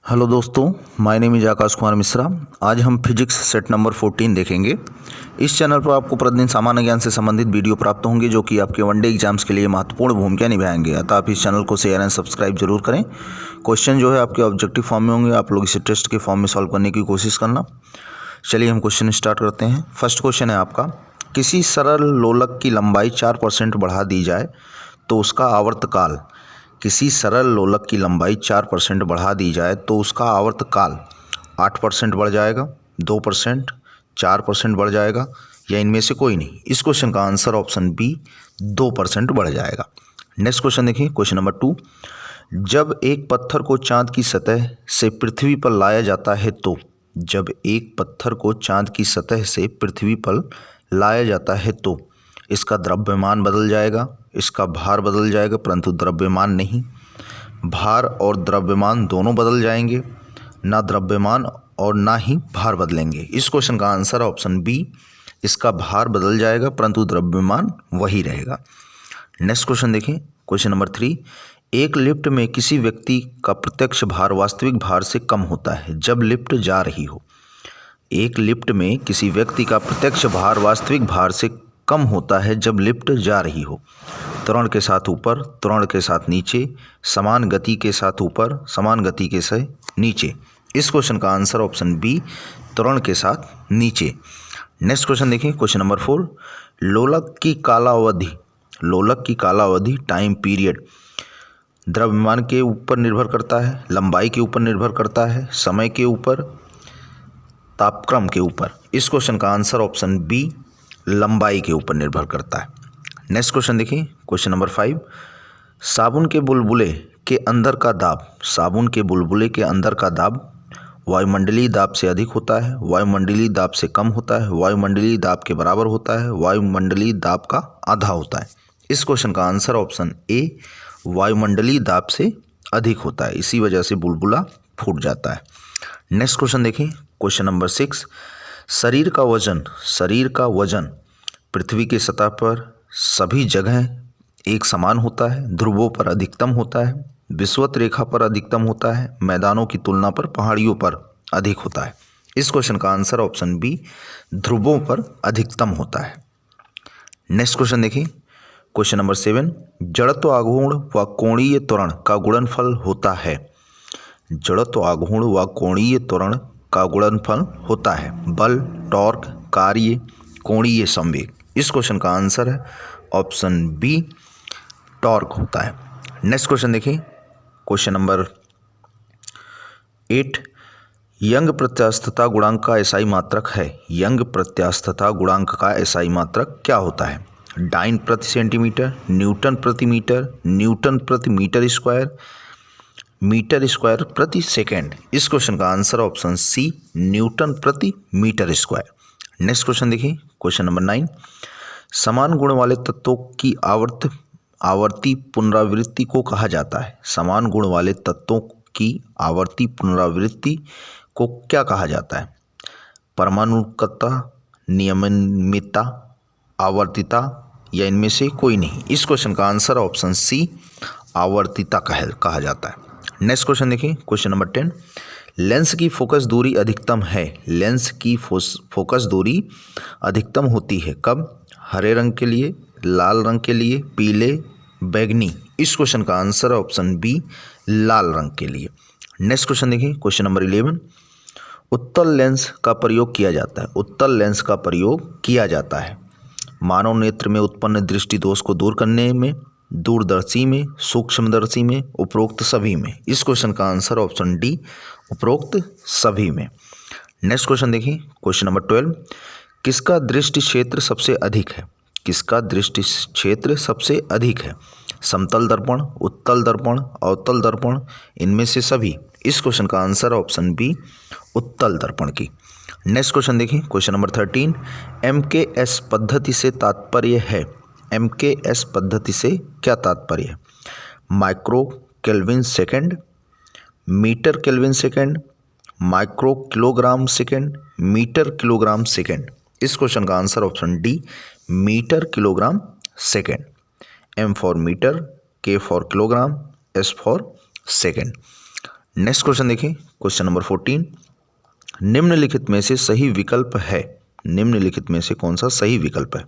Hello दोस्तों, my name is Akash Kumar Mishra. आज हम फिजिक्स सेट नंबर 14 देखेंगे। इस चैनल पर आपको प्रतिदिन सामान्य ज्ञान से संबंधित वीडियो प्राप्त होंगे जो कि आपके वनडे एग्जाम्स के लिए महत्वपूर्ण भूमिका निभाएंगे। अतः आप इस चैनल को शेयर एंड सब्सक्राइब जरूर करें। क्वेश्चन जो है आपके ऑब्जेक्टिव फॉर्म में होंगे, आप लोग इसे टेस्ट के फॉर्म में सॉल्व करने की कोशिश करना। चलिए हम क्वेश्चन स्टार्ट करते हैं। फर्स्ट क्वेश्चन है आपका, किसी सरल लोलक की लंबाई 4% बढ़ा दी जाए तो उसका आवर्तकाल, किसी सरल लोलक की लंबाई 4% बढ़ा दी जाए तो उसका आवर्तकाल 8% बढ़ जाएगा, 2%, 4% बढ़ जाएगा या इनमें से कोई नहीं। इस क्वेश्चन का आंसर ऑप्शन बी 2% बढ़ जाएगा। नेक्स्ट क्वेश्चन देखिए, क्वेश्चन नंबर 2। जब एक पत्थर को चांद की सतह से पृथ्वी पर लाया जाता है तो, जब एक पत्थर को चांद की सतह से पृथ्वी पर लाया जाता है तो इसका द्रव्यमान बदल जाएगा, इसका भार बदल जाएगा, परंतु द्रव्यमान नहीं। भार और द्रव्यमान दोनों बदल जाएंगे, ना द्रव्यमान और ना ही भार बदलेंगे। इस क्वेश्चन का आंसर ऑप्शन बी, इसका भार बदल जाएगा परंतु द्रव्यमान वही रहेगा। नेक्स्ट क्वेश्चन देखें, क्वेश्चन नंबर 3। एक लिफ्ट में किसी व्यक्ति का प्रत्यक्ष भार वास्तविक भार से कम होता है जब लिफ्ट जा रही हो। एक लिफ्ट में किसी व्यक्ति का प्रत्यक्ष भार वास्तविक भार से कम होता है जब लिफ्ट जा रही हो। त्वरण के साथ ऊपर, त्वरण के साथ नीचे, समान गति के साथ ऊपर, समान गति के साथ नीचे। इस क्वेश्चन का आंसर ऑप्शन बी, त्वरण के साथ नीचे। नेक्स्ट क्वेश्चन देखिए, क्वेश्चन नंबर 4। लोलक की कालावधि, लोलक की कालावधि टाइम पीरियड द्रव्यमान के ऊपर निर्भर करता है, लंबाई के ऊपर निर्भर करता है, समय के ऊपर, तापक्रम के ऊपर। इस क्वेश्चन का आंसर ऑप्शन बी, लंबाई के ऊपर निर्भर करता है। नेक्स्ट क्वेश्चन देखिए, क्वेश्चन नंबर 5। साबुन के बुलबुले के अंदर का दाब, साबुन के बुलबुले के अंदर का दाब वायुमंडलीय दाब से अधिक होता है, वायुमंडलीय दाब से कम होता है, वायुमंडलीय दाब के बराबर होता है, वायुमंडलीय दाब का आधा होता है। इस क्वेश्चन का आंसर ऑप्शन ए, वायुमंडलीय दाब से अधिक होता है, इसी वजह से बुलबुला फूट जाता है। नेक्स्ट क्वेश्चन देखिए, क्वेश्चन नंबर 6। शरीर का वजन, शरीर का वजन पृथ्वी की सतह पर सभी जगह एक समान होता है, ध्रुवों पर अधिकतम होता है, विषुवत रेखा पर अधिकतम होता है, मैदानों की तुलना पर पहाड़ियों पर अधिक होता है। इस क्वेश्चन का आंसर ऑप्शन बी, ध्रुवों पर अधिकतम होता है। नेक्स्ट क्वेश्चन देखिए, क्वेश्चन नंबर 7। जड़त्व आघूर्ण व कोणीय त्वरण का गुणनफल होता है, जड़त्व आघूर्ण व कोणीय त्वरण का गुणनफल होता है बल, टॉर्क, कार्य, कोणीय संवेग। इस क्वेश्चन का आंसर है ऑप्शन बी, टॉर्क होता है। नेक्स्ट क्वेश्चन देखिए, क्वेश्चन नंबर 8। यंग प्रत्यास्थता गुणांक का एसआई मात्रक है, यंग प्रत्यास्थता गुणांक का एसआई मात्रक क्या होता है? डाइन प्रति सेंटीमीटर, न्यूटन प्रति मीटर, न्यूटन प्रति मीटर स्क्वायर, मीटर स्क्वायर प्रति सेकेंड। इस क्वेश्चन का आंसर ऑप्शन सी, न्यूटन प्रति मीटर स्क्वायर। नेक्स्ट क्वेश्चन देखिए, क्वेश्चन नंबर 9। समान गुण वाले तत्वों की आवर्ती पुनरावृत्ति को कहा जाता है, समान गुण वाले तत्वों की आवर्ती पुनरावृत्ति को क्या कहा जाता है? परमाणुकता, नियमितता, आवर्तिता या इनमें से कोई नहीं। इस क्वेश्चन का आंसर ऑप्शन सी, आवर्तिता कहा जाता है। नेक्स्ट क्वेश्चन देखिए, क्वेश्चन नंबर 10। लेंस की फोकस दूरी अधिकतम है, लेंस की फोकस दूरी अधिकतम होती है कब? हरे रंग के लिए, लाल रंग के लिए, पीले, बैगनी। इस क्वेश्चन का आंसर ऑप्शन बी, लाल रंग के लिए। नेक्स्ट क्वेश्चन देखिए, क्वेश्चन नंबर 11। उत्तल लेंस का प्रयोग किया जाता है, उत्तल लेंस का प्रयोग किया जाता है मानव नेत्र में उत्पन्न दृष्टि दोष को दूर करने में, दूरदर्शी में, सूक्ष्मदर्शी में, उपरोक्त सभी में। इस क्वेश्चन का आंसर ऑप्शन डी, उपरोक्त सभी में। नेक्स्ट क्वेश्चन देखिए, क्वेश्चन नंबर 12। किसका दृष्टि क्षेत्र सबसे अधिक है, किसका दृष्टि क्षेत्र सबसे अधिक है? समतल दर्पण, उत्तल दर्पण, अवतल दर्पण, इनमें से सभी। इस क्वेश्चन का आंसर ऑप्शन बी, उत्तल दर्पण की। नेक्स्ट क्वेश्चन देखिए, क्वेश्चन नंबर 13। MKS पद्धति से तात्पर्य है, MKS पद्धति से क्या तात्पर्य है? Micro kelvin second, metre kelvin second, micro kilogram second, metre kilogram second. इस क्वेश्चन का answer option D, metre kilogram second. M for metre, K for kilogram, S for second. Next question देखिए, question number 14, निम्नलिखित में से सही विकल्प है। निम्नलिखित में से कौन सा सही विकल्प है?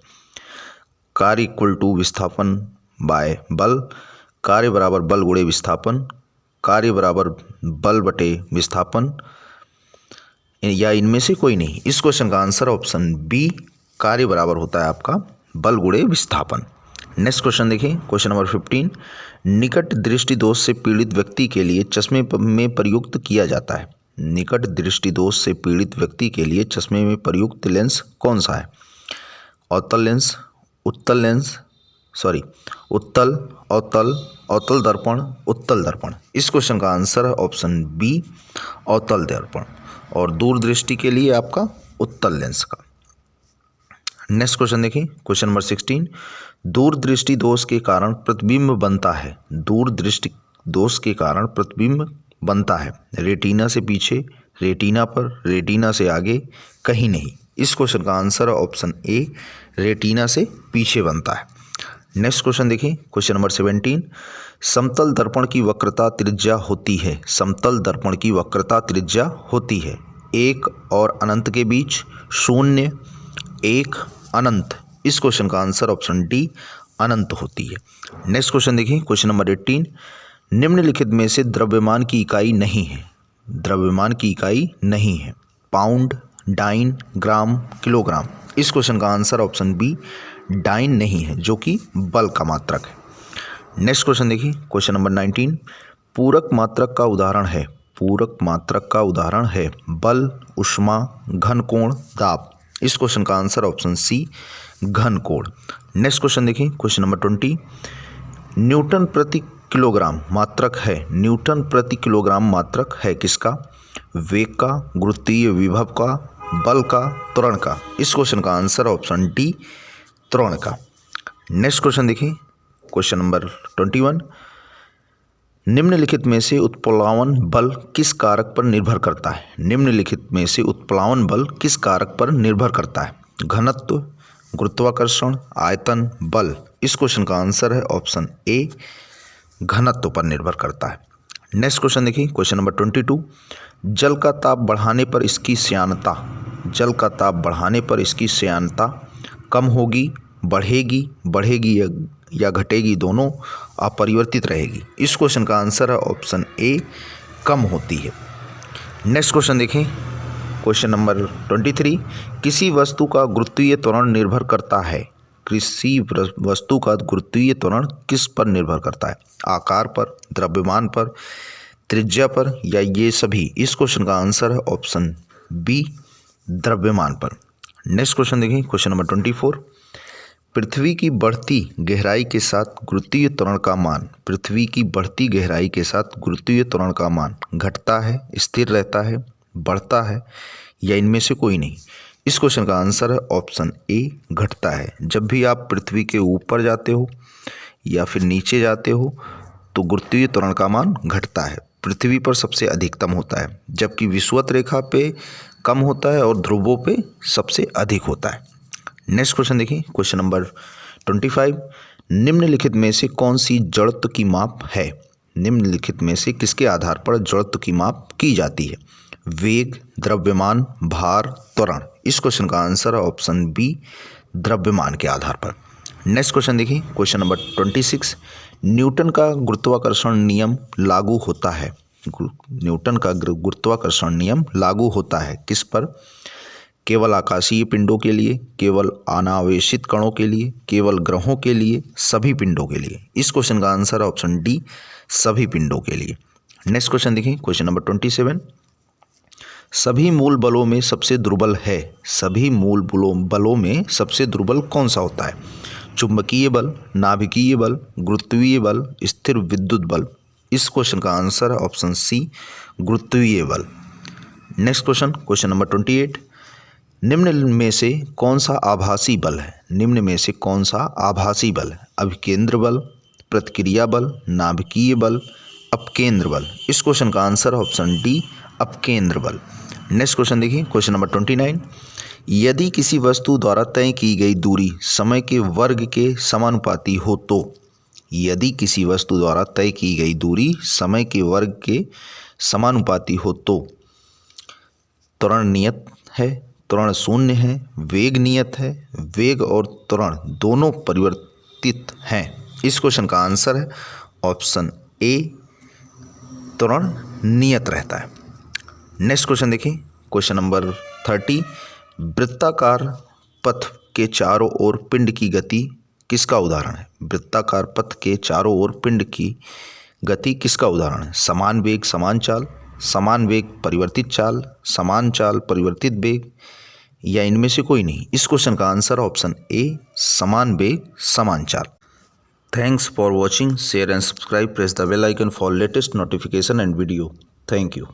कार्य इक्वल टू विस्थापन बाय बल, कार्य बराबर बल गुणे विस्थापन, कार्य बराबर बल बटे विस्थापन, या इनमें से कोई नहीं। इस क्वेश्चन का आंसर ऑप्शन बी, कार्य बराबर होता है आपका बल गुणे विस्थापन। नेक्स्ट क्वेश्चन देखिए, क्वेश्चन नंबर 15, निकट दृष्टि दोष से पीड़ित व्यक्ति के लिए चश्मे में प्रयुक्त किया जाता है। निकट दृष्टि दोष से पीड़ित व्यक्ति के लिए चश्मे में प्रयुक्त लेंस कौन सा है? अवतल लेंस, उत्तल लेंस, सॉरी उत्तल, अवतल, अवतल दर्पण, उत्तल दर्पण। इस क्वेश्चन का आंसर है ऑप्शन बी, अवतल दर्पण, और दूरदृष्टि के लिए आपका उत्तल लेंस का। नेक्स्ट क्वेश्चन देखिए, क्वेश्चन नंबर 16, दूरदृष्टि दोष के कारण प्रतिबिंब बनता है। दूरदृष्टि दोष के कारण प्रतिबिंब बनता है रेटिना से पीछे, रेटिना पर, रेटिना से आगे, कहीं नहीं। इस क्वेश्चन का आंसर है ऑप्शन ए, रेटिना से पीछे बनता है। नेक्स्ट क्वेश्चन देखिए, क्वेश्चन नंबर 17, समतल दर्पण की वक्रता त्रिज्या होती है। समतल दर्पण की वक्रता त्रिज्या होती है 1 और अनंत के बीच, 0, 1, अनंत। इस क्वेश्चन का आंसर ऑप्शन डी, अनंत होती है। नेक्स्ट क्वेश्चन देखिए, क्वेश्चन नंबर 18, निम्नलिखित में से द्रव्यमान की इकाई नहीं है। द्रव्यमान की इकाई नहीं है, पाउंड, डाइन, ग्राम, किलोग्राम। इस क्वेश्चन का आंसर ऑप्शन बी, डाइन नहीं है, जो कि बल का मात्रक है। नेक्स्ट क्वेश्चन देखिए, क्वेश्चन नंबर 19, पूरक मात्रक का उदाहरण है। पूरक मात्रक का उदाहरण है बल, ऊष्मा, घन कोण, दाब। इस क्वेश्चन का आंसर ऑप्शन सी, घन कोण। नेक्स्ट क्वेश्चन देखिए, क्वेश्चन नंबर 20, न्यूटन प्रति किलोग्राम मात्रक है। न्यूटन प्रति किलोग्राम मात्रक है किसका? वेग का, गुरुत्वीय विभव का, बल का, त्वरण का। इस क्वेश्चन का आंसर ऑप्शन डी, त्वरण का। नेक्स्ट क्वेश्चन देखिए, क्वेश्चन नंबर 21, निम्नलिखित में से उत्प्लावन बल किस कारक पर निर्भर करता है? निम्नलिखित में से उत्प्लावन बल किस कारक पर निर्भर करता है? घनत्व, गुरुत्वाकर्षण, आयतन, बल। इस क्वेश्चन का आंसर है ऑप्शन ए, घनत्व पर निर्भर करता है। नेक्स्ट क्वेश्चन देखिए, क्वेश्चन नंबर 22, जल का ताप बढ़ाने पर इसकी श्यानता, जल का ताप बढ़ाने पर इसकी श्यानता कम होगी, बढ़ेगी, बढ़ेगी या घटेगी, दोनों, अपरिवर्तित रहेगी। इस क्वेश्चन का आंसर है ऑप्शन ए, कम होती है। नेक्स्ट क्वेश्चन देखें, क्वेश्चन नंबर 23, किसी वस्तु का गुरुत्वीय त्वरण निर्भर करता है। किसी वस्तु का गुरुत्वीय त्वरण किस पर निर्भर करता है? आकार पर, द्रव्यमान पर, त्रिज्या पर, या ये सभी? इस क्वेश्चन का आंसर है ऑप्शन बी, द्रव्यमान पर। नेक्स्ट क्वेश्चन देखें, क्वेश्चन नंबर 24, पृथ्वी की बढ़ती गहराई के साथ गुरुत्वीय त्वरण का मान, पृथ्वी की बढ़ती गहराई के साथ गुरुत्वीय त्वरण का मान घटता है, स्थिर रहता है, बढ़ता है, या इनमें से कोई नहीं? इस क्वेश्चन का आंसर है ऑप्शन ए, घटता है। जब भी आप पृथ्वी के ऊपर जाते हो या फिर नीचे जाते हो तो गुरुत्वीय त्वरण का मान घटता है। पृथ्वी पर सबसे अधिकतम होता है, जबकि विषुवत रेखा पे कम होता है और ध्रुवों पे सबसे अधिक होता है। नेक्स्ट क्वेश्चन देखिए, क्वेश्चन नंबर 25, निम्नलिखित में से कौन सी जड़त्व की माप है? निम्नलिखित में से किसके आधार पर जड़त्व की माप की जाती है? वेग, द्रव्यमान, भार, त्वरण। इस क्वेश्चन का आंसर है ऑप्शन बी, द्रव्यमान के आधार पर। नेक्स्ट क्वेश्चन देखिए, क्वेश्चन नंबर 26, न्यूटन का गुरुत्वाकर्षण नियम लागू होता है। न्यूटन का गुरुत्वाकर्षण नियम लागू होता है किस पर? केवल आकाशीय पिंडों के लिए, केवल अनावेशित कणों के लिए, केवल ग्रहों के लिए, सभी पिंडों के लिए? इस क्वेश्चन का आंसर है ऑप्शन डी, सभी पिंडों के लिए। नेक्स्ट क्वेश्चन देखिए, क्वेश्चन नंबर 27, सभी मूल बलों में सबसे दुर्बल है। सभी मूल बलों में सबसे दुर्बल कौन सा होता है? चुंबकीय बल, नाभिकीय बल, गुरुत्वीय बल, स्थिर विद्युत बल। इस क्वेश्चन का आंसर है ऑप्शन सी, गुरुत्वीय बल। नेक्स्ट क्वेश्चन, क्वेश्चन नंबर 28, निम्न में से कौन सा आभासी बल है? निम्न में से कौन सा आभासी बल है? अभिकेंद्र बल, प्रतिक्रिया बल, नाभिकीय बल, अपकेंद्र बल। इस क्वेश्चन का आंसर है ऑप्शन डी, अपकेंद्र बल। नेक्स्ट क्वेश्चन देखिए, क्वेश्चन नंबर 29, यदि किसी वस्तु द्वारा तय की गई दूरी समय के वर्ग के समानुपाती हो तो? यदि किसी वस्तु द्वारा तय की गई दूरी समय के वर्ग के समानुपाती हो तो त्वरण नियत है, त्वरण शून्य है, वेग नियत है, वेग और त्वरण दोनों परिवर्तित हैं। इस क्वेश्चन का आंसर है ऑप्शन ए, त्वरण नियत रहता है। नेक्स्ट क्वेश्चन देखिए, क्वेश्चन नंबर 30। वृत्ताकार पथ के चारों ओर पिंड की गति किसका उदाहरण है? वृत्ताकार पथ के चारों ओर पिंड की गति किसका उदाहरण है? समान वेग समान चाल, समान वेग परिवर्तित चाल, समान चाल परिवर्तित वेग, या इनमें से कोई नहीं। इस क्वेश्चन का आंसर ऑप्शन ए, समान वेग समान चाल। Thanks for watching. Share and subscribe. Press the bell icon for latest notification and video. Thank you.